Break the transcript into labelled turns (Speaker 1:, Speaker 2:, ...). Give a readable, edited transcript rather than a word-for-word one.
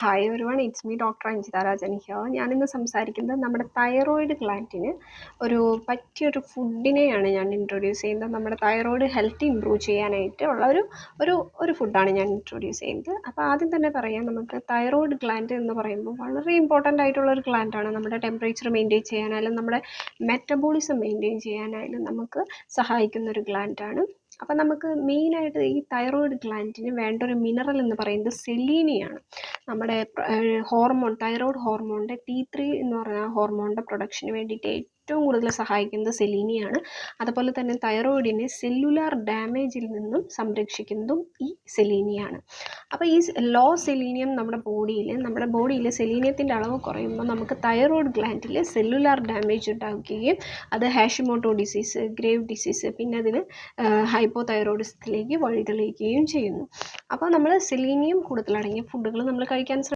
Speaker 1: Hi everyone, it's me doctor Anjitha Rajan here. ഞാനിന്ന് സംസാരിക്കുന്നത് നമ്മുടെ തൈറോയിഡ് ഗ്ലാൻഡിന് ഒരു പറ്റിയൊരു ഫുഡിനെയാണ് ഞാൻ ഇൻട്രൊഡ്യൂസ് ചെയ്യുന്നത്. നമ്മുടെ തൈറോയിഡ് ഹെൽത്ത് ഇമ്പ്രൂവ് ചെയ്യാനായിട്ട് ഉള്ള ഒരു ഫുഡാണ് ഞാൻ ഇൻട്രൊഡ്യൂസ് ചെയ്യുന്നത്. അപ്പോൾ ആദ്യം തന്നെ പറയാം, നമുക്ക് തൈറോയിഡ് ഗ്ലാൻഡ് എന്ന് പറയുമ്പോൾ വളരെ ഇമ്പോർട്ടൻ്റ് ആയിട്ടുള്ള ഒരു ഗ്ലാൻഡാണ്. നമ്മുടെ ടെമ്പറേച്ചർ മെയിൻറ്റെയിൻ ചെയ്യാനായാലും നമ്മുടെ മെറ്റബോളിസം മെയിൻറ്റെയിൻ ചെയ്യാനായാലും നമുക്ക് സഹായിക്കുന്ന ഒരു ഗ്ലാൻഡാണ്. അപ്പം നമുക്ക് മെയിനായിട്ട് ഈ തൈറോയിഡ് ഗ്ലാൻഡിന് വേണ്ട ഒരു മിനറൽ എന്ന് പറയുന്നത് സെലീനിയാണ്. നമ്മുടെ ഹോർമോൺ, തൈറോയ്ഡ് ഹോർമോണിൻ്റെ T3 എന്ന് പറഞ്ഞ ഹോർമോണിൻ്റെ പ്രൊഡക്ഷന് വേണ്ടിയിട്ട് ഏറ്റവും കൂടുതൽ സഹായിക്കുന്നത് സെലീനിയാണ്. അതുപോലെ തന്നെ തൈറോയിഡിനെ സെല്ലുലാർ ഡാമേജിൽ നിന്നും സംരക്ഷിക്കുന്നതും ഈ സെലീനിയാണ്. അപ്പോൾ ഈ ലോ സെലീനിയം നമ്മുടെ ബോഡിയിൽ സെലീനിയത്തിൻ്റെ അളവ് കുറയുമ്പോൾ നമുക്ക് തൈറോയിഡ് ഗ്ലാൻഡിൽ സെല്ലുലാർ ഡാമേജ് ഉണ്ടാക്കുകയും അത് ഹാഷിമോട്ടോ ഡിസീസ്, ഗ്രേവ് ഡിസീസ്, പിന്നെ അതിന് ഹൈപ്പോതൈറോയിഡിസത്തിലേക്ക് വഴിതെളിയിക്കുകയും ചെയ്യുന്നു. അപ്പോൾ നമ്മൾ സെലീനിയം കൂടുതലടങ്ങിയ ഫുഡുകൾ നമ്മൾ കഴിക്കാൻ